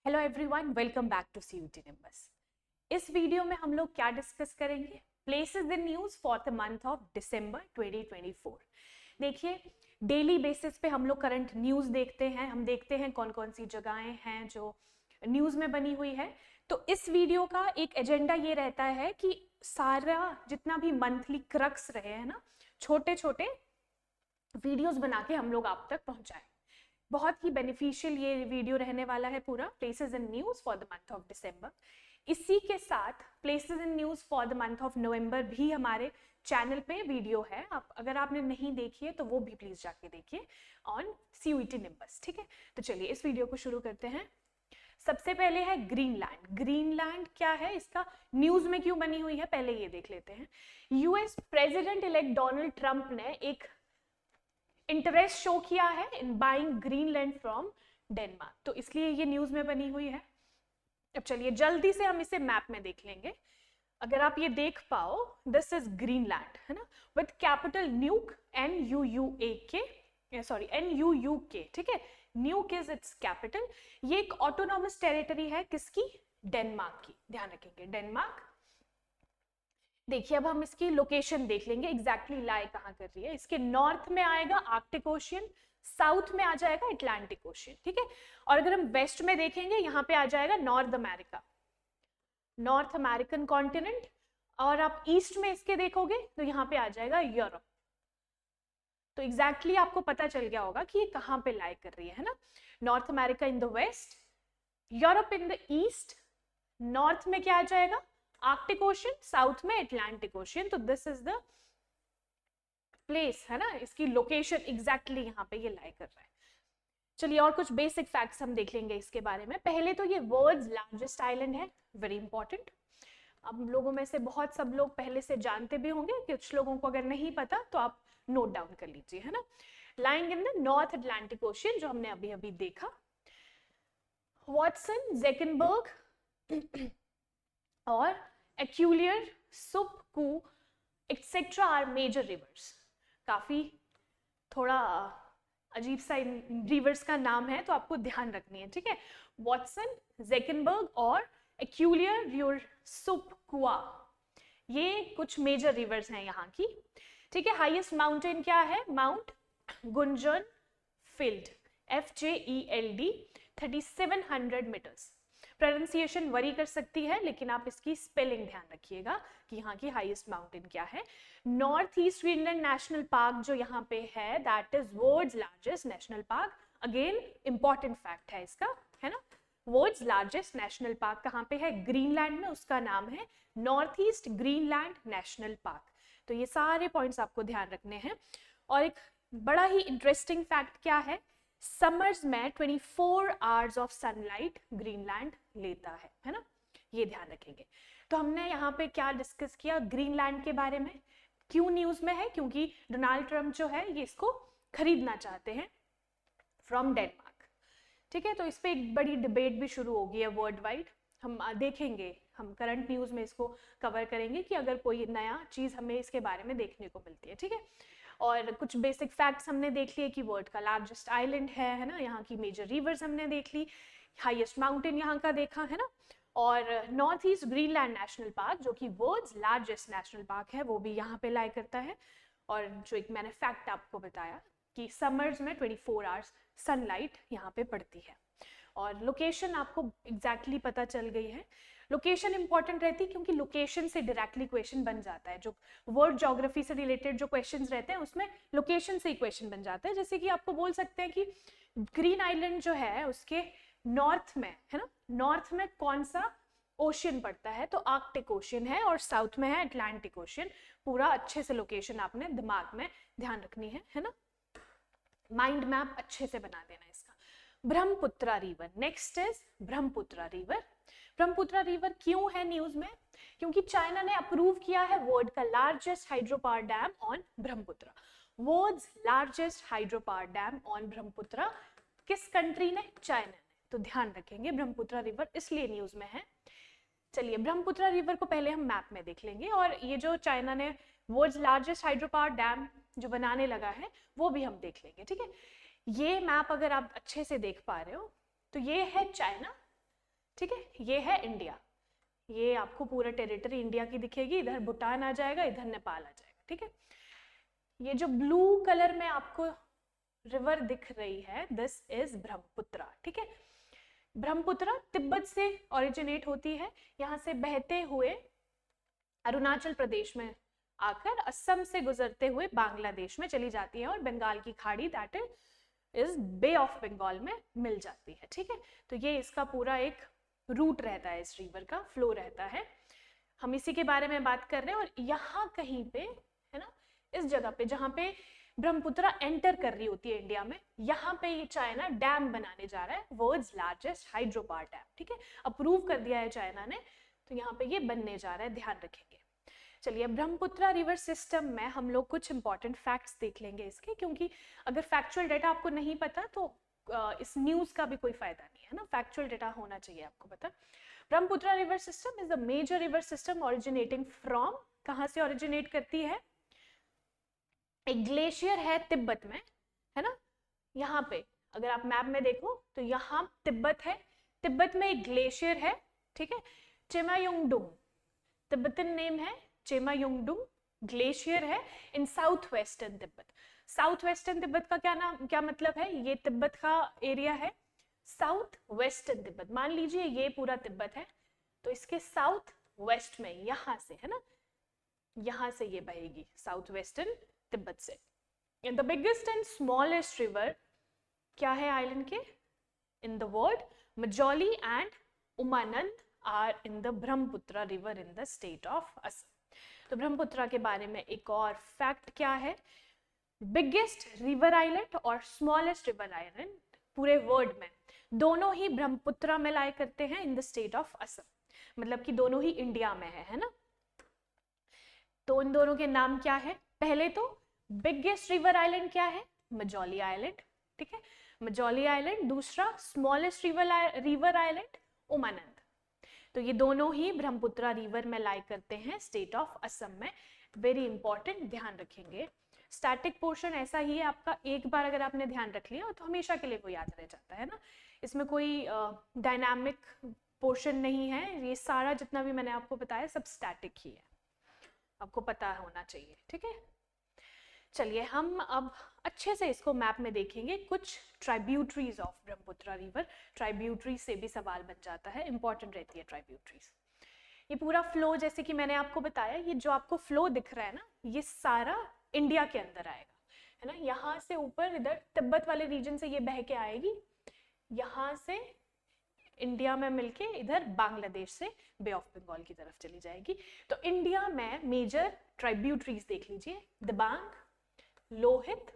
Hello everyone, welcome back to CUT Nimbus. इस video में हम लोग क्या डिस्कस करेंगे? Places in news for the month of December 2024। देखिए, डेली बेसिस पे हम लोग करंट न्यूज देखते हैं, हम देखते हैं कौन कौन सी जगहें हैं जो न्यूज में बनी हुई है। तो इस वीडियो का एक एजेंडा ये रहता है कि सारा जितना भी मंथली क्रक्स रहे हैं ना, छोटे छोटे वीडियोस बना के हम लोग आप तक पहुंचाएं। बहुत ही बेनिफिशियल ये वीडियो रहने वाला है पूरा, places in news for the month of दिसंबर। इसी के साथ places in news for the month of November भी हमारे चैनल पे वीडियो है। आप अगर आपने नहीं देखी है तो वो भी प्लीज जाके देखिए ऑन सीयूटी निम्बस। ठीक है, तो चलिए इस वीडियो को शुरू करते हैं। सबसे पहले है ग्रीनलैंड। ग्रीनलैंड क्या है, इसका न्यूज में क्यों बनी हुई है, पहले ये देख लेते हैं। US President elect Donald Trump ने एक इंटरेस्ट शो किया है in buying Greenland from Denmark, तो इसलिए ये न्यूज में बनी हुई है। अब चलिए जल्दी से हम इसे मैप में देख लेंगे। अगर आप ये देख पाओ, दिस इज ग्रीनलैंड, है ना, विद कैपिटल न्यूक, NUUK, ठीक है। न्यूक इज इट्स कैपिटल। ये एक ऑटोनॉमस टेरिटरी है, किसकी? डेनमार्क की, ध्यान रखेंगे, डेनमार्क। देखिए अब हम इसकी लोकेशन देख लेंगे, एग्जैक्टली लाई कहाँ कर रही है। इसके नॉर्थ में आएगा आर्कटिक ओशियन, साउथ में आ जाएगा अटलांटिक ओशियन, ठीक है। और अगर हम वेस्ट में देखेंगे, यहाँ पे आ जाएगा north America, north American continent. और आप ईस्ट में इसके देखोगे तो यहाँ पे आ जाएगा यूरोप। तो एग्जैक्टली आपको पता चल गया होगा कि ये कहाँ पे लाई कर रही है ना। North America in the west, Europe in the east, north में क्या आ जाएगा? आर्कटिक ओशियन, साउथ में अटलांटिक ओशियन। तो दिस इज द प्लेस, है ना, इसकी लोकेशन एग्जैक्टली यहाँ पे ये लाई कर रहा है। चलिए और कुछ बेसिक फैक्ट्स हम देख लेंगे इसके बारे में। पहले तो ये वर्ल्ड्स लार्जेस्ट आइलैंड है, वेरी इंपॉर्टेंट। अब लोगों में से बहुत सब लोग पहले से जानते भी होंगे, कुछ लोगों को अगर नहीं पता तो आप नोट डाउन कर लीजिए, है ना। Lying in the north Atlantic ocean, जो हमने अभी अभी देखा। वॉटसन, ज़ेकनबर्ग और एक्यूलियर, सुपकू एक्सेट्रा आर मेजर रिवर्स। काफी थोड़ा अजीब सा रिवर्स का नाम है, तो आपको ध्यान रखनी है, ठीक है। वॉटसन, ज़ेकनबर्ग और एक्यूलियर, सुपकुआ, ये कुछ मेजर रिवर्स हैं यहाँ की, ठीक है। हाईएस्ट माउंटेन क्या है? Mount Gunnbjorn Fjeld, FJELD, 3700 metres. Pronunciation worry कर सकती है, लेकिन आप इसकी स्पेलिंग ध्यान रखिएगा कि यहाँ की हाईएस्ट माउंटेन क्या है। North East Greenland National Park जो यहाँ पे है, that is world's largest national park. Again important fact है इसका, है ना। वर्ल्ड्स लार्जेस्ट नेशनल पार्क कहाँ पे है? ग्रीनलैंड में, उसका नाम है North East Greenland National park. तो ये सारे पॉइंट्स आपको ध्यान रखने हैं। और एक बड़ा ही इंटरेस्टिंग फैक्ट क्या है, समर्स में 24 आवर्स ऑफ सनलाइट ग्रीनलैंड लेता है ना, ये ध्यान रखेंगे। तो हमने यहाँ पे क्या डिस्कस किया ग्रीनलैंड के बारे में। क्यों न्यूज में है? क्योंकि डोनाल्ड ट्रंप जो है ये इसको खरीदना चाहते हैं फ्रॉम डेनमार्क, ठीक है। तो इस पे एक बड़ी डिबेट भी शुरू हो गई है वर्ल्ड वाइड। हम देखेंगे, हम करंट न्यूज में इसको कवर करेंगे कि अगर कोई नया चीज हमें इसके बारे में देखने को मिलती है, ठीक है। और कुछ बेसिक फैक्ट्स हमने देख लिए कि वर्ल्ड का लार्जेस्ट आइलैंड है ना, यहाँ की मेजर रिवर्स हमने देख ली, हाईएस्ट माउंटेन यहाँ का देखा, है ना। और north East Greenland National Park जो कि वर्ल्ड्स लार्जेस्ट नेशनल पार्क है, वो भी यहाँ पे लाई करता है। और जो एक मैंने फैक्ट आपको बताया कि समर्स में 24 आवर्स सनलाइट यहाँ पे पड़ती है। और लोकेशन आपको एग्जैक्टली पता चल गई है। लोकेशन इंपॉर्टेंट रहती है क्योंकि लोकेशन से डायरेक्टली क्वेश्चन बन जाता है। जो वर्ल्ड ज्योग्राफी से रिलेटेड जो क्वेश्चंस रहते हैं उसमें लोकेशन से ही क्वेश्चन बन जाता है। जैसे कि आपको बोल सकते हैं कि ग्रीन आइलैंड जो है उसके नॉर्थ में, है ना, नॉर्थ में कौन सा ओशियन पड़ता है? तो आर्कटिक ओशियन है, और साउथ में है अटलांटिक ओशियन। पूरा अच्छे से लोकेशन आपने दिमाग में ध्यान रखनी है ना। माइंड मैप अच्छे से बना देना इसका। Brahmaputra river, next is Brahmaputra river. Brahmaputra river क्यों है न्यूज में? क्योंकि चाइना ने अप्रूव किया है वर्ल्ड का largest hydro power dam on Brahmaputra. World's largest hydro power dam on Brahmaputra किस कंट्री ने? चाइना ने। तो ध्यान रखेंगे ब्रह्मपुत्रा रिवर इसलिए न्यूज में है। चलिए ब्रह्मपुत्रा रिवर को पहले हम मैप में देख लेंगे, और ये जो चाइना ने world's largest hydro power dam जो बनाने लगा है वो भी हम देख लेंगे, ठीक है। ये मैप अगर आप अच्छे से देख पा रहे हो तो ये है चाइना, ठीक है, ये है इंडिया, ये आपको पूरा टेरिटरी इंडिया की दिखेगी, इधर भूटान आ जाएगा, इधर नेपाल आ जाएगा, ठीक है। ये जो ब्लू कलर में आपको रिवर दिख रही है, दिस इज ब्रह्मपुत्रा, ठीक है। ब्रह्मपुत्रा तिब्बत से ओरिजिनेट होती है, यहाँ से बहते हुए अरुणाचल प्रदेश में आकर असम से गुजरते हुए बांग्लादेश में चली जाती है और बंगाल की खाड़ी that is Bay of Bengal में मिल जाती है, ठीक है। तो ये इसका पूरा एक रूट रहता है, इस रिवर का फ्लो रहता है, हम इसी के बारे में बात कर रहे हैं। और यहाँ कहीं पे है ना, इस जगह पे जहाँ पे ब्रह्मपुत्रा एंटर कर रही होती है इंडिया में, यहाँ पे ये चाइना डैम बनाने जा रहा है, world's largest hydro power dam, ठीक है, अप्रूव कर दिया है चाइना ने, तो यहाँ पे ये बनने जा रहा है, ध्यान रखेंगे। चलिए, ब्रह्मपुत्रा रिवर सिस्टम में हम लोग कुछ इंपॉर्टेंट फैक्ट्स देख लेंगे इसके, क्योंकि अगर फैक्चुअल डेटा आपको नहीं पता तो इस न्यूज का भी कोई फायदा नहीं है ना, फैक्चुअल डेटा होना चाहिए आपको पता। Brahmaputra river system is the major river system originating from, कहाँ से ओरिजिनेट करती है, एक ग्लेशियर है तिब्बत में, है ना, यहाँ पे अगर आप मैप में देखो तो यहाँ तिब्बत है, तिब्बत में एक ग्लेशियर है, ठीक है, चेमायुंगडुंग, तिब्बतन नेम है चेमायुंगडुंग, ग्लेशियर है in south western Tibet. South western Tibet का क्या नाम, क्या मतलब है, ये तिब्बत का एरिया है, साउथ वेस्टर्न तिब्बत, मान लीजिए ये पूरा तिब्बत है, तो इसके साउथ वेस्ट में यहाँ से है ना, यहाँ से ये बहेगी साउथ वेस्टर्न तिब्बत से। And the biggest and smallest river क्या है आइलैंड के, in the world, Majuli and Umananda are in the Brahmaputra river in the state of Assam. तो ब्रह्मपुत्रा के बारे में एक और फैक्ट क्या है, बिगेस्ट रिवर आइलैंड और स्मॉलेस्ट रिवर आइलैंड पूरे वर्ल्ड में दोनों ही ब्रह्मपुत्रा में लाई करते हैं इन द स्टेट ऑफ असम, मतलब कि दोनों ही इंडिया में है ना। तो इन दोनों के नाम क्या है, पहले तो बिगेस्ट रिवर आइलैंड क्या है, मजौली आइलैंड, ठीक है, मजौली आइलैंड, दूसरा स्मॉलेस्ट रिवर आइलैंड उमानंद। तो ये दोनों ही ब्रह्मपुत्रा रिवर में लाई करते हैं स्टेट ऑफ असम में, वेरी इंपॉर्टेंट, ध्यान रखेंगे। स्टैटिक पोर्शन ऐसा ही है आपका, एक बार अगर आपने ध्यान रख लिया तो हमेशा के लिए वो याद रह जाता है ना, इसमें कोई डायनामिक पोर्शन नहीं है, ये सारा जितना भी मैंने आपको बताया सब स्टैटिक ही है, आपको पता होना चाहिए, ठीक है। चलिए, हम अब अच्छे से इसको मैप में देखेंगे, कुछ tributaries of Brahmaputra river, tributary से भी सवाल बन जाता है, इंपॉर्टेंट रहती है ट्राइब्यूटरीज। ये पूरा फ्लो जैसे कि मैंने आपको बताया, ये जो आपको फ्लो दिख रहा है ना, ये सारा इंडिया के अंदर आएगा, है ना, यहाँ से ऊपर इधर तिब्बत वाले रीजन से ये बह के आएगी, यहाँ से इंडिया में मिलके इधर बांग्लादेश से बे ऑफ बंगाल की तरफ चली जाएगी। तो इंडिया में मेजर ट्राइब्यूटरीज देख लीजिए, दिबांग, लोहित,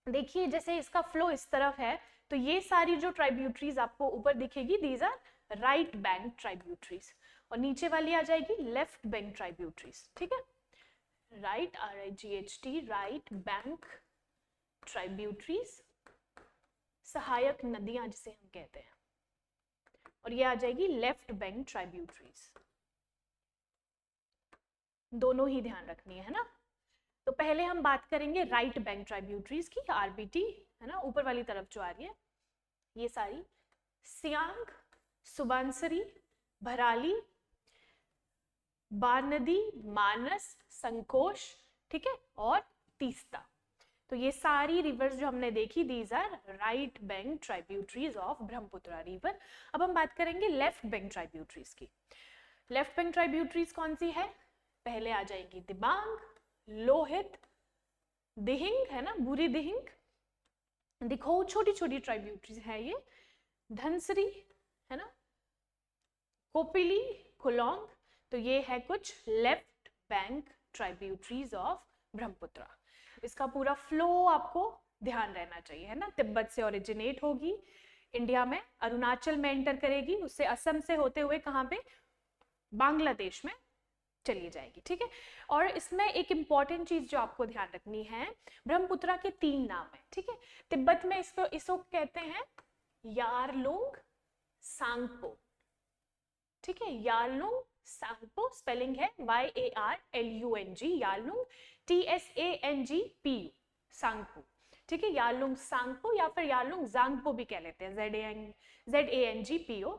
देखिए जैसे इसका फ्लो इस तरफ है, तो ये सारी जो ट्राइब्यूटरीज आपको ऊपर दिखेगी, these are right bank tributaries, और नीचे वाली आ जाएगी लेफ्ट बैंक ट्राइब्यूटरीज, ठीक है, right, RIGHT, right bank tributaries, सहायक नदियां जिसे हम कहते हैं, और ये आ जाएगी लेफ्ट बैंक ट्राइब्यूटरीज, दोनों ही ध्यान रखनी है ना। तो पहले हम बात करेंगे राइट बैंक ट्राइब्यूटरीज की, RBT, है ना, ऊपर वाली तरफ जो आ रही है, ये सारी सियांग, सुबानसरी, भराली, बारनदी, मानस, संकोश, ठीक है, और तीस्ता। तो ये सारी रिवर्स जो हमने देखी, these are right bank tributaries of Brahmaputra river. अब हम बात करेंगे लेफ्ट बैंक ट्राइब्यूटरीज की। लेफ्ट बैंक ट्राइब्यूटरीज कौन सी है, पहले आ जाएगी दिबांग, लोहित, दिहिंग, है ना, बुरी दिहिंग, दिखो छोटी छोटी ट्राइब्यूटरीज है ये, धनसरी, है ना, कोपिली, कुलोंग। तो ये है कुछ left bank tributaries of Brahmaputra. इसका पूरा फ्लो आपको ध्यान रहना चाहिए, है ना, तिब्बत से ओरिजिनेट होगी, इंडिया में अरुणाचल में एंटर करेगी, उससे असम से होते हुए कहाँ पे, बांग्लादेश में चली जाएगी, ठीक है। और इसमें एक इंपॉर्टेंट चीज जो आपको ध्यान रखनी है, ब्रह्मपुत्रा के 3 नाम है, ठीक है, तिब्बत में इसको कहते हैं यारलुंग सांगपो, ठीक है, यारलुंग सांगपो, स्पेलिंग है YARLUNG, यारलुंग, TSANGPU, सांगपो, ठीक है, यारलुंग सांगपो या फिर यारलुंग जांगपो भी कह लेते हैं, ZANGPO,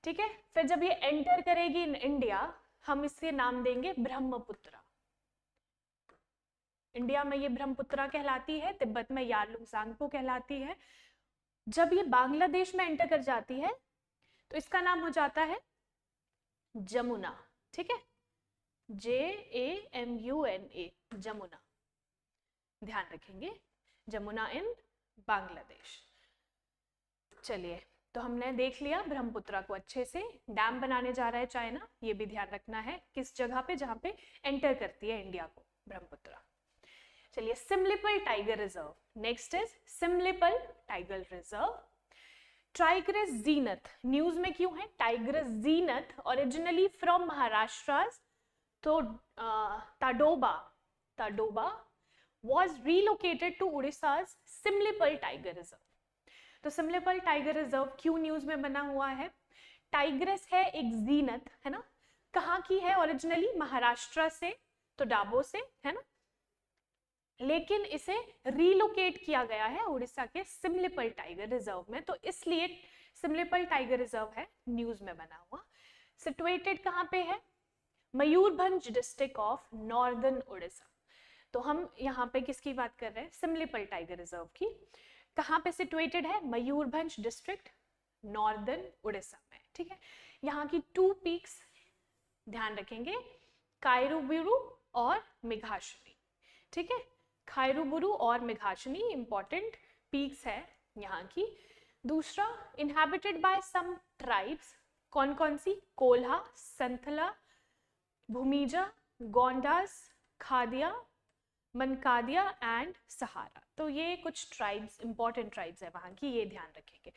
ठीक है। फिर जब ये एंटर करेगी इन इंडिया, हम इसके नाम देंगे ब्रह्मपुत्रा। इंडिया में ये ब्रह्मपुत्रा कहलाती है, तिब्बत में यारलुंग सांगपो कहलाती है। जब ये बांग्लादेश में एंटर कर जाती है तो इसका नाम हो जाता है जमुना, ठीक है, JAMUNA, जमुना, ध्यान रखेंगे, जमुना इन बांग्लादेश। चलिए, तो हमने देख लिया ब्रह्मपुत्रा को अच्छे से। डैम बनाने जा रहा है चाइना, ये भी ध्यान रखना है किस जगह पे, जहां पे एंटर करती है इंडिया को ब्रह्मपुत्रा। चलिए, Similipal tiger reserve, next is Similipal tiger reserve. Tigress Zeenat, news में क्यों है tigress Zeenat, originally from Maharashtra, तो Tadoba was relocated to Odisha's Simlipal Tiger Reserve। तो सिमलीपल टाइगर रिजर्व क्यों न्यूज में बना हुआ है? टाइग्रेस है एक जीनत, है ना, कहाँ की है ओरिजिनली? महाराष्ट्र से, तो डाबो से, है ना, लेकिन इसे रीलोकेट किया गया है उड़ीसा के सिमलीपल टाइगर रिजर्व में, तो इसलिए सिमलीपल टाइगर रिजर्व है, न्यूज में बना हुआ। सिचुएटेड कहाँ पे है? Mayurbhanj district of northern Orissa. तो हम यहाँ पे किसकी बात कर रहे हैं? सिमलीपल टाइगर रिजर्व की। कहाँ पे सिचुएटेड है? मयूरभंज डिस्ट्रिक्ट, नॉर्दर्न उड़ीसा में, ठीक है। यहाँ की 2 पीक्स ध्यान रखेंगे, कायरुबुरु और मेघाशनी, ठीक है। खायरुबुरु और मेघाशनी इंपॉर्टेंट पीक्स है यहाँ की। दूसरा, इनहैबिटेड बाय सम ट्राइब्स, कौन कौन सी? कोल्हा, संथला, भूमिजा, गोंडास, खादिया, मनकादिया एंड सहारा। तो ये कुछ ट्राइब्स, इंपॉर्टेंट ट्राइब्स है वहाँ की, ये ध्यान रखेंगे।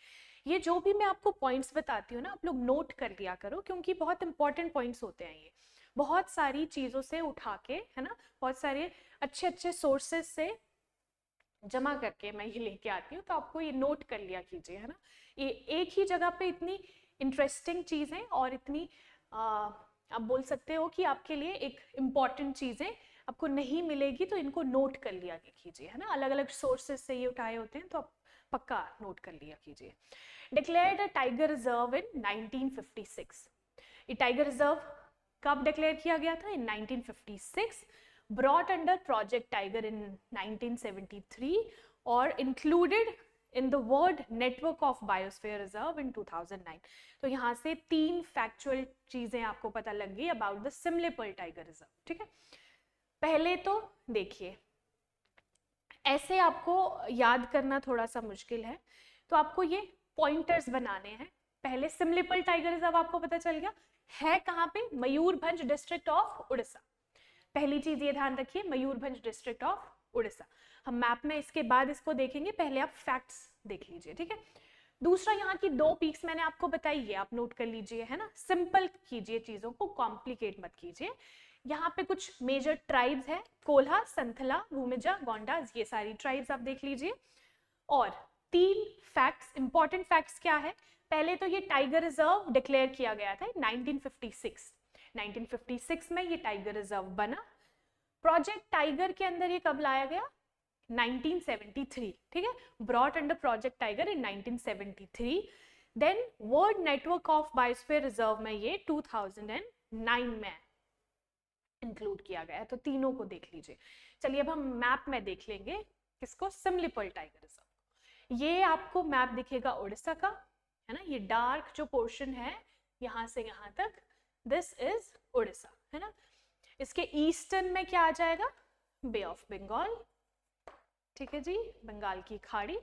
ये जो भी मैं आपको पॉइंट्स बताती हूँ ना, आप लोग नोट कर लिया करो, क्योंकि बहुत इंपॉर्टेंट पॉइंट्स होते हैं ये, बहुत सारी चीज़ों से उठा के, है ना, बहुत सारे अच्छे अच्छे सोर्सेस से जमा करके मैं ये लेके आती हूँ, तो आपको ये नोट कर लिया कीजिए, है ना। ये एक ही जगह पे इतनी इंटरेस्टिंग चीज़ें और इतनी आप बोल सकते हो कि आपके लिए एक इम्पॉर्टेंट चीज़ें आपको नहीं मिलेगी, तो इनको नोट कर लिया कीजिए, है ना। अलग अलग सोर्सेस से ये उठाए होते हैं, तो आप पक्का नोट कर लिया कीजिए। Declared a tiger reserve in 1956। ये टाइगर रिजर्व कब डिक्लेयर किया गया था? इन 1956। Brought under Project Tiger in 1973 और included in the world network of biosphere reserve in 2009। तो यहाँ से 3 फैक्चुअल चीजें आपको पता लग गई about the Similipal tiger reserve, ठीक है। पहले तो देखिए, ऐसे आपको याद करना थोड़ा सा मुश्किल है, तो आपको ये पॉइंटर्स बनाने हैं। पहले सिमलीपल टाइगर रिजर्व आपको पता चल गया है कहाँ पे? Mayurbhanj district of Orissa. पहली चीज ये ध्यान रखिए, मयूरभंज डिस्ट्रिक्ट ऑफ उड़ीसा। हम मैप में इसके बाद इसको देखेंगे, पहले आप फैक्ट्स देख लीजिए, ठीक है। दूसरा, यहाँ की 2 पीक्स मैंने आपको बताई है, आप नोट कर लीजिए, है ना। सिंपल कीजिए चीजों को, कॉम्प्लिकेट मत कीजिए। यहाँ पे कुछ मेजर ट्राइब्स है, कोल्हा, संथला, भूमिजा, गोंडास, ये सारी ट्राइब्स आप देख लीजिए। और 3 फैक्ट्स, इंपॉर्टेंट फैक्ट्स क्या है? पहले तो ये टाइगर रिजर्व डिक्लेयर किया गया था 1956। 1956 में ये टाइगर रिजर्व बना। प्रोजेक्ट टाइगर के अंदर ये कब लाया गया? 1973, ठीक है। Brought under Project Tiger in 1973। Then world network of biosphere reserve में ये 2009 में इंक्लूड किया गया है। तो तीनों को देख लीजिए। चलिए, अब हम मैप में देख लेंगे किसको? Similipal tiger reserve. ये आपको मैप दिखेगा उड़ीसा का, है ना। ये डार्क जो पोर्शन है यहाँ से यहाँ तक, दिस इज उड़ीसा, है ना। इसके ईस्टर्न में क्या आ जाएगा? बे ऑफ बंगाल, ठीक है जी, बंगाल की खाड़ी।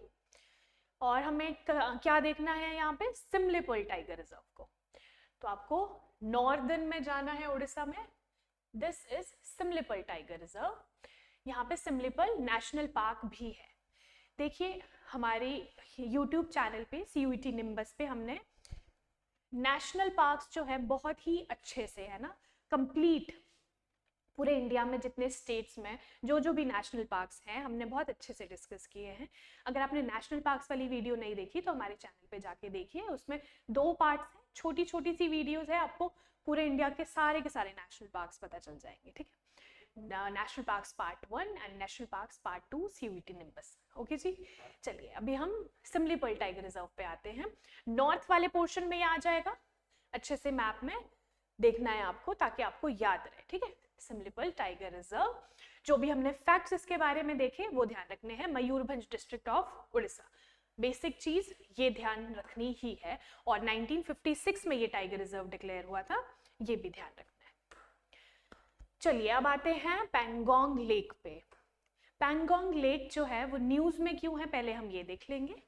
और हमें क्या देखना है यहाँ पे? सिमलीपल टाइगर रिजर्व को। तो आपको नॉर्दर्न में जाना है उड़ीसा में, this is Similipal tiger reserve. यहाँ पे सिमलीपल नेशनल पार्क भी है। देखिए, हमारी YouTube चैनल पे CUET निम्बस पे हमने नेशनल पार्क्स जो है बहुत ही अच्छे से, है ना, कंप्लीट पूरे इंडिया में जितने स्टेट्स में जो भी नेशनल पार्क्स हैं, हमने बहुत अच्छे से डिस्कस किए हैं। अगर आपने नेशनल पार्क्स वाली वीडियो नहीं देखी तो हमारे चैनल पे जाके देखिए, उसमें 2 पार्ट्स हैं, छोटी छोटी सी वीडियोस है, आपको पूरे इंडिया के सारे नेशनल पार्क्स पता चल जाएंगे, ठीक है। National parks part 1 and national parks part 2 CUET Nimbus. Okay ji, चलिए अभी हम सिमलीपल टाइगर रिजर्व पे आते हैं। नॉर्थ वाले पोर्शन में ये आ जाएगा, अच्छे से मैप में देखना है आपको ताकि आपको याद रहे, ठीक है। सिमलीपल टाइगर रिजर्व, जो भी हमने फैक्ट्स इसके बारे में देखे वो ध्यान रखने हैं। Mayurbhanj district of Orissa, basic चीज ये ध्यान रखनी ही है। और 1956 में ये टाइगर रिजर्व डिक्लेयर हुआ था, ये भी ध्यान रखना है। चलिए अब आते हैं पैंगोंग लेक पे। पैंगोंग लेक जो है वो न्यूज में क्यों है, पहले हम ये देख लेंगे।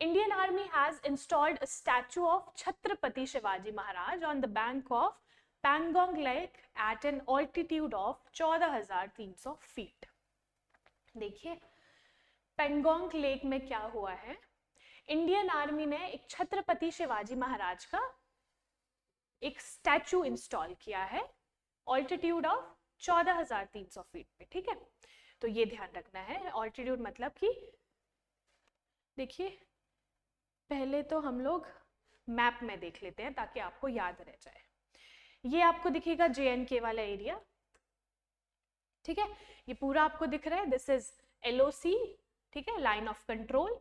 Indian Army has installed a statue of Chhatrapati Shivaji Maharaj on the bank of Pangong lake at an altitude of 14,300 feet. देखिए पैंगोंग लेक में क्या हुआ है, इंडियन आर्मी ने एक छत्रपति शिवाजी महाराज का एक स्टैचू इंस्टॉल किया है ऑल्टीट्यूड ऑफ 14,300 फीट पे, ठीक है। तो ये ध्यान रखना है। ऑल्टीट्यूड मतलब कि देखिए पहले तो हम लोग मैप में देख लेते हैं ताकि आपको याद रह जाए। ये आपको दिखेगा JNK वाला एरिया, ठीक है, ये पूरा आपको दिख रहा है। दिस इज LOC, ठीक है, लाइन ऑफ कंट्रोल।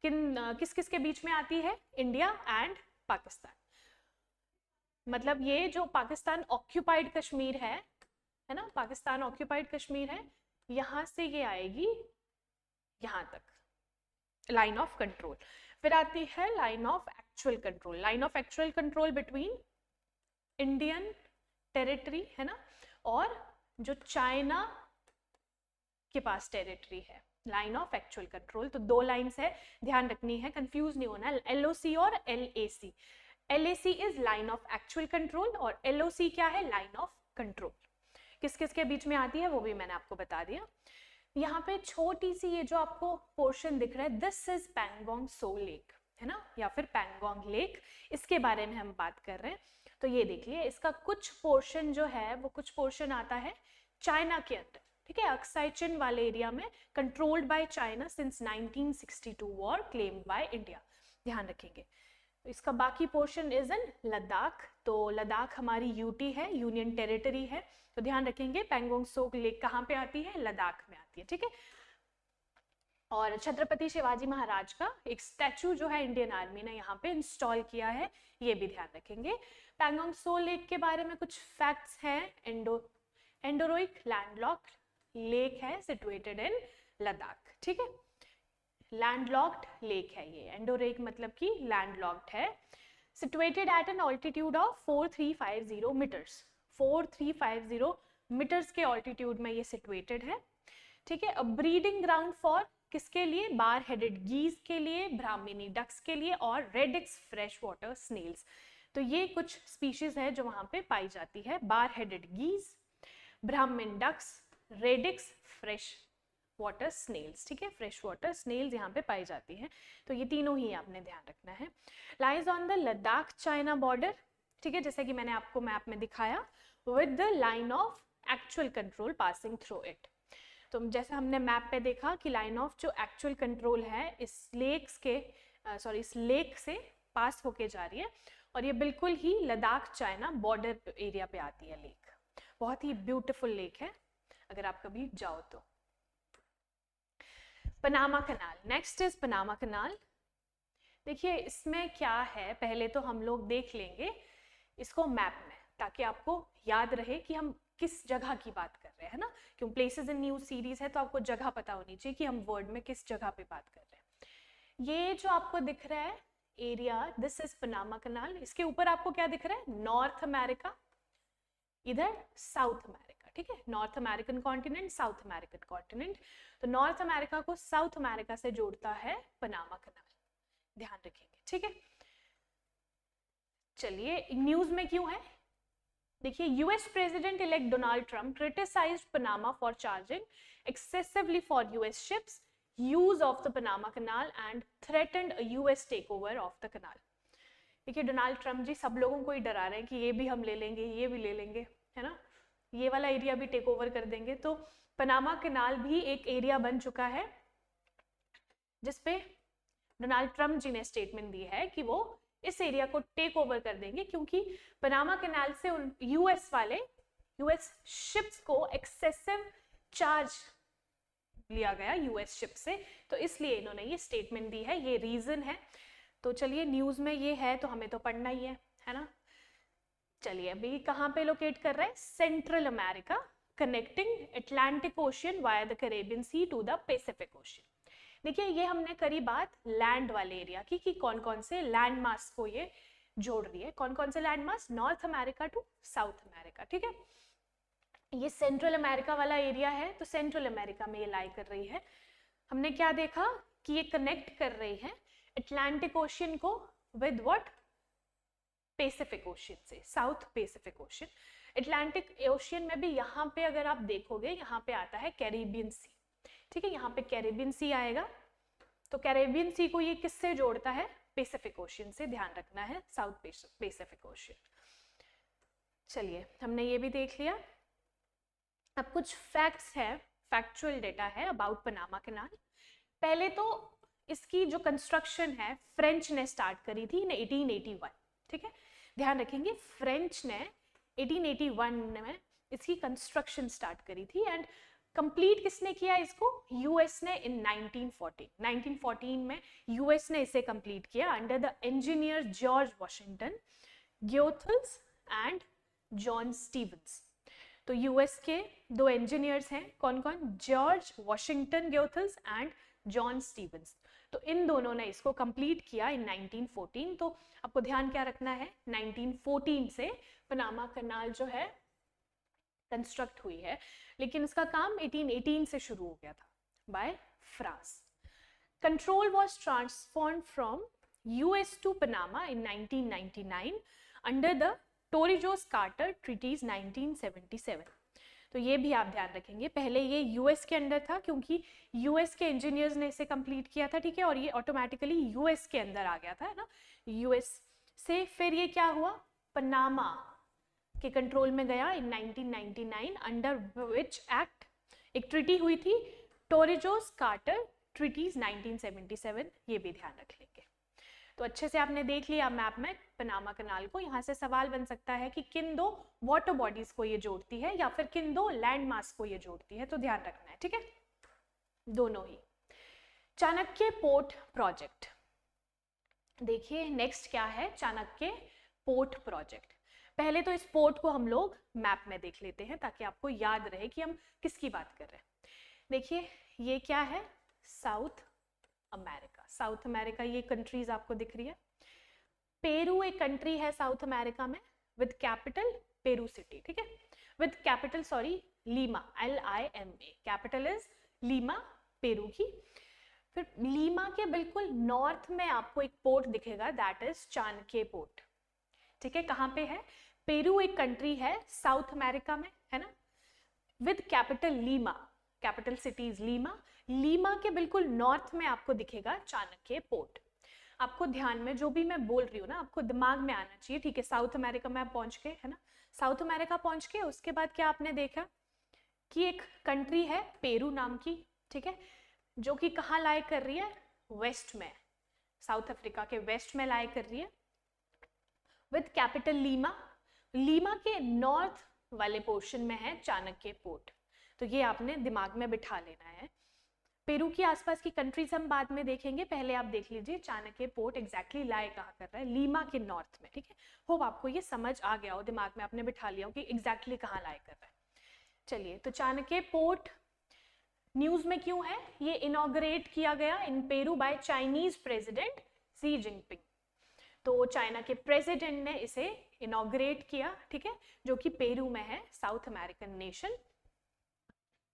किस किस के बीच में आती है, इंडिया एंड पाकिस्तान। मतलब ये जो पाकिस्तान ऑक्यूपाइड कश्मीर है ना, पाकिस्तान ऑक्यूपाइड कश्मीर है, यहां से ये आएगी यहां तक लाइन ऑफ कंट्रोल। फिर आती है line of actual control, line of actual control between Indian territory है ना और जो चाइना के पास टेरिटरी है, लाइन ऑफ एक्चुअल कंट्रोल। तो दो लाइंस है, ध्यान रखनी है, कंफ्यूज नहीं होना, LOC और LAC। LAC is line of actual control और LOC क्या है, लाइन ऑफ कंट्रोल। किस किस के बीच में आती है वो भी मैंने आपको बता दिया। यहाँ पे छोटी सी ये जो आपको पोर्शन दिख रहा है, this is Pangong so lake है ना, या फिर पैंगोंग लेक, इसके बारे में हम बात कर रहे हैं। तो ये देखिए इसका कुछ पोर्शन जो है वो कुछ पोर्शन आता है चाइना के अंदर, ठीक है, अक्साई चिन वाले एरिया में, controlled by China since 1962 war claimed by India, ध्यान रखेंगे। इसका बाकी पोर्शन इज इन लद्दाख, तो लद्दाख हमारी यूटी है, यूनियन टेरिटरी है, तो ध्यान रखेंगे पैंगोंग सो लेक कहाँ पे आती है, लद्दाख में आती है, ठीक है। और छत्रपति शिवाजी महाराज का एक स्टैचू जो है इंडियन आर्मी ने यहाँ पे इंस्टॉल किया है, ये भी ध्यान रखेंगे। पैंगोंग सो लेक के बारे में कुछ फैक्ट्स हैं। एंडोरोइक लैंडलॉक्ड लेक है सिचुएटेड इन लद्दाख, ठीक है, लैंडलॉक्ड लेक है ये, एंडोरोइक मतलब कि लैंडलॉक्ड है, situated at an altitude of 4350 metres, 4350 metres के ऑल्टीट्यूड में ये सिचुएटेड है, ठीक है। अब ब्रीडिंग ग्राउंड फॉर किसके लिए, बार हेडेड गीज के लिए, ब्राह्मिनी डक्स के लिए और रेडिक्स फ्रेश वाटर स्नेल्स। तो ये कुछ स्पीशीज है जो वहां पे पाई जाती है, bar headed geese, Brahminy ducks, radix, fresh water snails, ठीक है, फ्रेश वाटर स्नेल्स यहाँ पे पाई जाती है। तो ये तीनों ही आपने ध्यान रखना है। Lies on the Ladakh China border, ठीक है, जैसे कि मैंने आपको मैप में दिखाया, with the line of actual control passing through it. तो जैसे हमने मैप पे देखा कि लाइन ऑफ जो एक्चुअल कंट्रोल है इस लेक से पास होके जा रही है और ये बिल्कुल ही लद्दाख चाइना बॉर्डर एरिया पे आती है लेक। बहुत ही ब्यूटीफुल लेक है अगर आप कभी जाओ तो। Panama canal, next is Panama canal. देखिए इसमें क्या है, पहले तो हम लोग देख लेंगे इसको मैप में ताकि आपको याद रहे कि हम किस जगह की बात कर रहे हैं ना, क्यों प्लेसेस इन न्यूज सीरीज है तो आपको जगह पता होनी चाहिए कि हम वर्ड में किस जगह पे बात कर रहे हैं। ये जो आपको दिख रहा है एरिया, दिस इज पनामा कनाल, इसके ऊपर आपको क्या दिख रहा है, नॉर्थ अमेरिका, इधर साउथ अमेरिका, ठीक है, north American continent, south American continent. तो नॉर्थ अमेरिका को साउथ अमेरिका से जोड़ता है पनामा कनाल, ध्यान रखेंगे, ठीक है। चलिए न्यूज में क्यों है, देखिए US President elect Donald Trump criticised Panama for charging excessively for US ships use of the Panama canal and threatened a US takeover of the canal. देखिए डोनाल्ड ट्रंप जी सब लोगों को ही डरा रहे हैं कि ये भी हम ले लेंगे, ये भी ले लेंगे, है ना, ये वाला एरिया भी टेक ओवर कर देंगे। तो पनामा कनाल भी एक एरिया बन चुका है जिसपे डोनाल्ड ट्रंप जी ने स्टेटमेंट दी है कि वो इस एरिया को टेक ओवर कर देंगे, क्योंकि पनामा कनाल से यूएस वाले यूएस शिप्स को एक्सेसिव चार्ज लिया गया यूएस शिप से, तो इसलिए इन्होंने ये स्टेटमेंट दी है, ये रीजन है। तो चलिए न्यूज में ये है तो हमें तो पढ़ना ही है ना। चलिए अभी कहाँ पे लोकेट कर रहा है, Central America, connecting Atlantic Ocean via the Caribbean Sea to the Pacific Ocean. देखिए ये हमने करी बात लैंड वाले एरिया की कि कौन कौन से लैंड मास को ये जोड़ रही है, कौन कौन से land mass, North America to South America, ठीक है। ये सेंट्रल अमेरिका वाला एरिया है, तो सेंट्रल अमेरिका में ये लाई कर रही है। हमने क्या देखा कि ये कनेक्ट कर रही है अटलांटिक ओशियन को विद व्हाट, पैसिफिक ओशियन से, south Pacific ocean. Atlantic ocean में भी यहाँ पे अगर आप देखोगे यहाँ पे आता है कैरेबियन सी, ठीक है, यहाँ पे कैरेबियन सी आएगा। तो कैरेबियन सी को ये किससे जोड़ता है, पैसिफिक ओशियन से, ध्यान रखना है, साउथ पैसिफिक ओशियन। चलिए हमने ये भी देख लिया। अब कुछ फैक्ट्स है, फैक्चुअल डेटा है अबाउट पनामा कैनाल। पहले तो इसकी जो कंस्ट्रक्शन है फ्रेंच ने स्टार्ट करी थी इन 1881, ठीक है, ध्यान रखेंगे फ्रेंच ने 1881 में इसकी कंस्ट्रक्शन स्टार्ट करी थी। एंड कंप्लीट किसने किया इसको, यूएस ने इन 1914 में यूएस ने इसे कंप्लीट किया under the engineer George Washington, Goethals and John Stevens. तो यूएस के दो इंजीनियर्स हैं, कौन कौन, George Washington Goethals and John Stevens. तो इन दोनों ने इसको कंप्लीट किया इन 1914। तो आपको ध्यान क्या रखना है, 1914 से पनामा कैनाल जो है कंस्ट्रक्ट हुई है, लेकिन इसका काम 1818 से शुरू हो गया था by France. Control was transferred from US to Panama in 1999 under the Torrijos Carter treaties 1977। तो ये भी आप ध्यान रखेंगे, पहले ये यूएस के अंडर था क्योंकि यूएस के इंजीनियर्स ने इसे कंप्लीट किया था, ठीक है, और ये ऑटोमेटिकली यूएस के अंदर आ गया था, है ना, यूएस से। फिर ये क्या हुआ, पनामा के कंट्रोल में गया इन 1999 अंडर विच एक्ट, एक ट्रीटी हुई थी टोरिजोस कार्टर ट्रीटीज 1977, ये भी ध्यान रख लेंगे। तो अच्छे से आपने देख लिया मैप में पनामा कैनाल को। यहाँ से सवाल बन सकता है कि किन दो वाटर बॉडीज को ये जोड़ती है या फिर किन दो लैंड मास को ये जोड़ती है, तो ध्यान रखना है, ठीक है, दोनों ही। चाणक्य पोर्ट प्रोजेक्ट, देखिए नेक्स्ट क्या है, चाणक्य पोर्ट प्रोजेक्ट। पहले तो इस पोर्ट को हम लोग मैप में देख लेते हैं ताकि आपको याद रहे कि हम किसकी बात कर रहे हैं। देखिए ये क्या है, साउथ अमेरिका, साउथ अमेरिका, ये कंट्रीज आपको दिख रही है। पेरू एक कंट्री है साउथ अमेरिका में विद कैपिटल पेरू सिटी, ठीक है, with capital sorry Lima, LIMA, capital is Lima, Peru की। फिर लीमा के बिल्कुल नॉर्थ में आपको एक पोर्ट दिखेगा, दैट इज चाणक्य पोर्ट, ठीक है, कहाँ पे है, पेरू एक कंट्री है साउथ अमेरिका में, है ना, with capital Lima, capital cities Lima. Lima के बिल्कुल नॉर्थ में आपको दिखेगा चाणक्य पोर्ट। आपको ध्यान में जो भी मैं बोल रही हूँ ना आपको दिमाग में आना चाहिए, ठीक है। साउथ अमेरिका में आप पहुंच गए, है ना, साउथ अमेरिका पहुंच के उसके बाद क्या आपने देखा कि एक कंट्री है पेरू नाम की, ठीक है, जो कि कहाँ लाई कर रही है, वेस्ट में, साउथ अफ्रीका के वेस्ट में लाई कर रही है विद कैपिटल लीमा। लीमा के नॉर्थ वाले पोर्शन में है चाणक्य पोर्ट, तो ये आपने दिमाग में बिठा लेना है। पेरू की आसपास की कंट्रीज हम बाद में देखेंगे, पहले आप देख लीजिए चाणक्य पोर्ट एग्जैक्टली लाई कहाँ कर रहा है, लीमा के नॉर्थ में, ठीक है। होप आपको ये समझ आ गया हो, दिमाग में आपने बिठा लिया हो कि एग्जैक्टली कहाँ लाई कर रहा है। चलिए, तो चाणक्य पोर्ट न्यूज में क्यों है, ये इनॉग्रेट किया गया in Peru by Chinese president Xi Jinping. तो चाइना के प्रेसिडेंट ने इसे इनॉग्रेट किया, ठीक है, जो कि पेरू में है, साउथ अमेरिकन नेशन।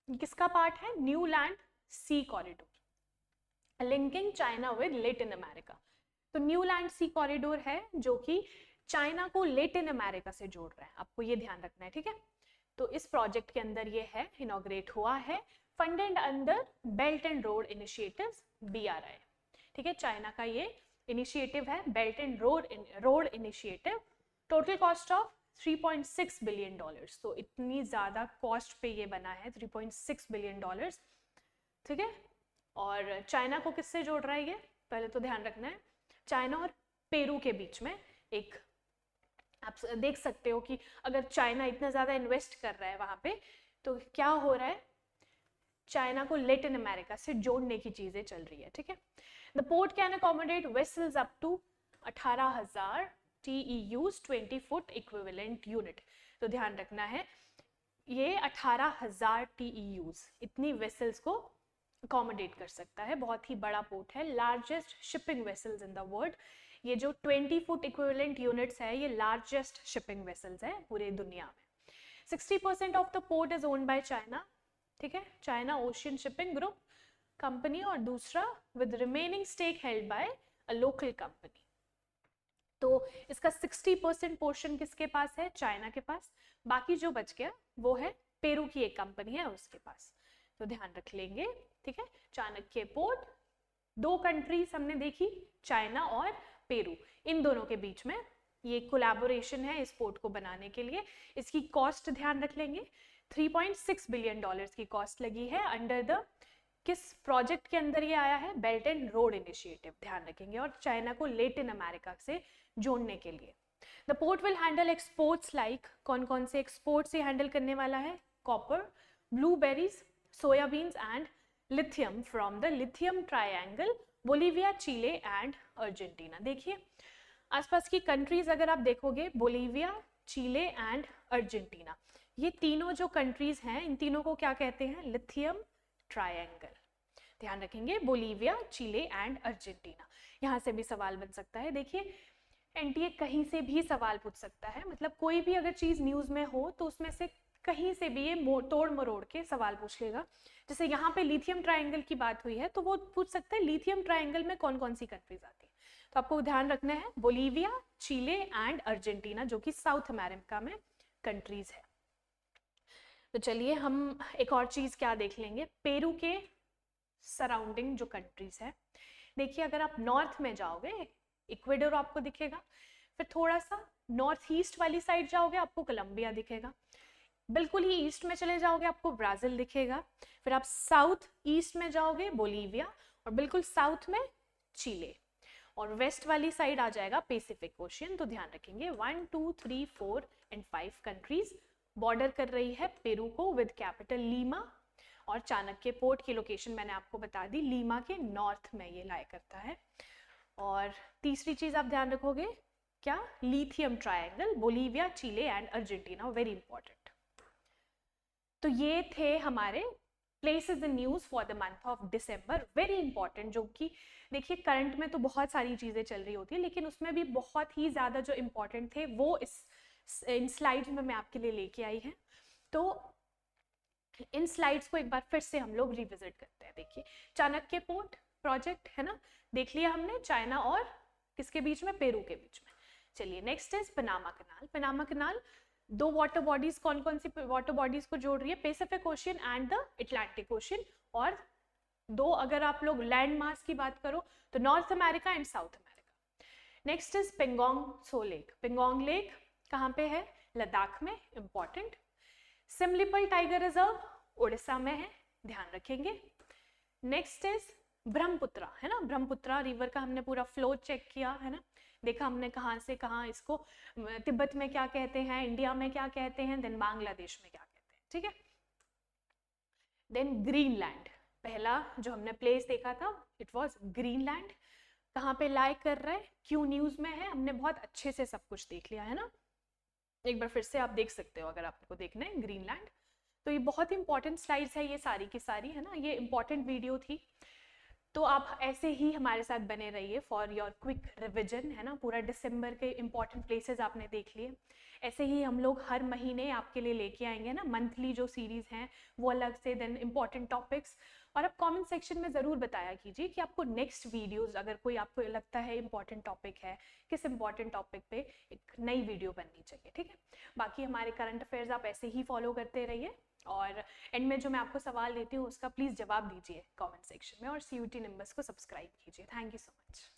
किसका पार्ट है, new land sea corridor linking China with Latin America. तो न्यू लैंड सी कॉरिडोर है जो कि चाइना को लेटिन अमेरिका से जोड़ रहा है, आपको ये ध्यान रखना है, ठीक है। तो इस प्रोजेक्ट के अंदर ये है, इनॉग्रेट हुआ है, funded under belt and road initiatives BRI, ठीक है, चाइना का ये इनिशिएटिव है belt and road initiative. Total cost of $3.6 billion, तो इतनी ज्यादा कॉस्ट पे ये बना है, $3.6 बिलियन, ठीक है। और चाइना को किससे जोड़ रहा है ये, पहले तो ध्यान रखना है, चाइना और पेरू के बीच में एक आप देख सकते हो कि अगर चाइना इतना ज़्यादा इन्वेस्ट कर रहा है वहाँ पे, तो क्या हो रहा है, चाइना को लेटिन अमेरिका से जोड़ने की चीज़ें चल रही है, ठीक है। The port can accommodate vessels up to 18,000 TEUs 20 foot equivalent unit. तो ध्यान रखना है, ये 18,000 TEUs इतनी वेसल्स को अकोमोडेट कर सकता है, बहुत ही बड़ा पोर्ट है, largest shipping vessels in the world. ये जो 20 फुट इक्विवेलेंट यूनिट्स है, ये लार्जेस्ट शिपिंग वेसल्स है पूरे दुनिया में। 60% of the port is owned by China, ठीक है, China Ocean Shipping Group company, और दूसरा with remaining stake held by a local company. तो इसका 60% पोर्शन किसके पास है, चाइना के पास, बाकी जो बच गया वो है पेरू की एक कंपनी है उसके पास। तो ध्यान रख लेंगे, ठीक है। चाणक्य पोर्ट, दो कंट्रीज हमने देखी, चाइना और पेरू, इन दोनों के बीच में ये कोलैबोरेशन है इस पोर्ट को बनाने के लिए। इसकी कॉस्ट ध्यान रख लेंगे, $3.6 बिलियन की कॉस्ट लगी है। अंडर द किस प्रोजेक्ट के अंदर ये आया है, बेल्ट एंड रोड इनिशिएटिव, ध्यान रखेंगे, और चाइना को लेटिन अमेरिका से जोड़ने के लिए। The port will handle exports like, कौन कौन से एक्सपोर्ट्स ये हैंडल करने वाला है, copper, blueberries, soya beans and lithium from the lithium triangle, Bolivia, Chile and Argentina. देखिए आसपास की कंट्रीज अगर आप देखोगे, बोलीविया, चिले एंड अर्जेंटीना, ये तीनों जो कंट्रीज हैं, इन तीनों को क्या कहते हैं, लिथियम ट्रायंगल। ध्यान रखेंगे, बोलीविया, चिले एंड अर्जेंटीना। यहाँ से भी सवाल बन सकता है, देखिए एनटीए कहीं से भी सवाल पूछ सकता है, मतलब कोई भी अगर चीज न्यूज में हो तो उसमें से कहीं से भी ये तोड़ मरोड़ के सवाल पूछ लेगा। जैसे यहाँ पे लिथियम ट्रायंगल की बात हुई है, तो वो पूछ सकता है लिथियम ट्रायंगल में कौन कौन सी कंट्रीज आती है। तो आपको ध्यान रखना है बोलीविया, चिले एंड अर्जेंटीना, जो कि साउथ अमेरिका में कंट्रीज है। तो चलिए हम एक और चीज क्या देख लेंगे, पेरू के सराउंडिंग जो कंट्रीज है। देखिए अगर आप नॉर्थ में जाओगे, इक्वेडोर आपको दिखेगा, फिर थोड़ा सा नॉर्थ ईस्ट वाली साइड जाओगे आपको कोलंबिया दिखेगा, बिल्कुल ही ईस्ट में चले जाओगे आपको ब्राजील दिखेगा, फिर आप साउथ ईस्ट में जाओगे बोलीविया, और बिल्कुल साउथ में चिले, और वेस्ट वाली साइड आ जाएगा पैसिफिक ओशियन। तो ध्यान रखेंगे 1, 2, 3, 4 एंड 5 कंट्रीज बॉर्डर कर रही है पेरू को विद कैपिटल लीमा, और चाणक्य पोर्ट की लोकेशन मैंने आपको बता दी, लीमा के नॉर्थ में ये लाया करता है। और तीसरी चीज आप ध्यान रखोगे क्या, lithium triangle, Bolivia, Chile and Argentina, very important. तो ये थे हमारे places in news for the month of December, very important, जो कि देखिए करंट में तो बहुत सारी चीजें चल रही होती है, लेकिन उसमें भी बहुत ही ज्यादा जो इंपॉर्टेंट थे वो इन स्लाइड्स में मैं आपके लिए लेके आई है। तो इन स्लाइड्स को एक बार फिर से हम लोग रिविजिट करते हैं। देखिए चाणक्य पोर्ट प्रोजेक्ट है ना, देख लिया हमने, चाइना और किसके बीच में, पेरू के बीच में। चलिए next is Panama canal. Panama canal दो वाटर बॉडीज, कौन कौन सी वाटर बॉडीज को जोड़ रही है, Pacific ocean and the Atlantic ocean, और दो अगर आप लोग लैंड मास की बात करो तो north America and south America. Next is Pangong Tso lake. Pangong lake कहाँ पे है, लद्दाख में, important. Similipal tiger reserve Orissa में है, ध्यान रखेंगे। नेक्स्ट इज ब्रह्मपुत्रा, है ना, ब्रह्मपुत्रा रिवर का हमने पूरा फ्लो चेक किया है ना, देखा हमने कहाँ से कहाँ इसको, तिब्बत में क्या कहते हैं, इंडिया में क्या कहते हैं, देन बांग्लादेश में क्या कहते हैं, ठीक है। देन ग्रीनलैंड, पहला जो हमने प्लेस देखा था इट वाज ग्रीनलैंड, कहाँ पे लाई कर रहा है, क्यों न्यूज में है, हमने बहुत अच्छे से सब कुछ देख लिया है ना, एक बार फिर से आप देख सकते हो अगर आपको देखना है ग्रीनलैंड। तो ये बहुत इंपॉर्टेंट स्लाइड्स है ये सारी की सारी, है ना, ये इंपॉर्टेंट वीडियो थी। तो आप ऐसे ही हमारे साथ बने रहिए फॉर योर क्विक रिविजन, है ना, पूरा दिसंबर के इंपॉर्टेंट प्लेसेस आपने देख लिए। ऐसे ही हम लोग हर महीने आपके लिए लेके आएंगे ना, मंथली जो सीरीज हैं वो अलग से, देन इंपॉर्टेंट टॉपिक्स। और आप कमेंट सेक्शन में ज़रूर बताया कीजिए कि आपको नेक्स्ट वीडियोस, अगर कोई आपको लगता है इंपॉर्टेंट टॉपिक है, किस इंपॉर्टेंट टॉपिक पे एक नई वीडियो बननी चाहिए, ठीक है। बाकी हमारे करंट अफेयर्स आप ऐसे ही फॉलो करते रहिए, और एंड में जो मैं आपको सवाल देती हूँ उसका प्लीज़ जवाब दीजिए कमेंट सेक्शन में, और CUET निंबस को सब्सक्राइब कीजिए। Thank you so much.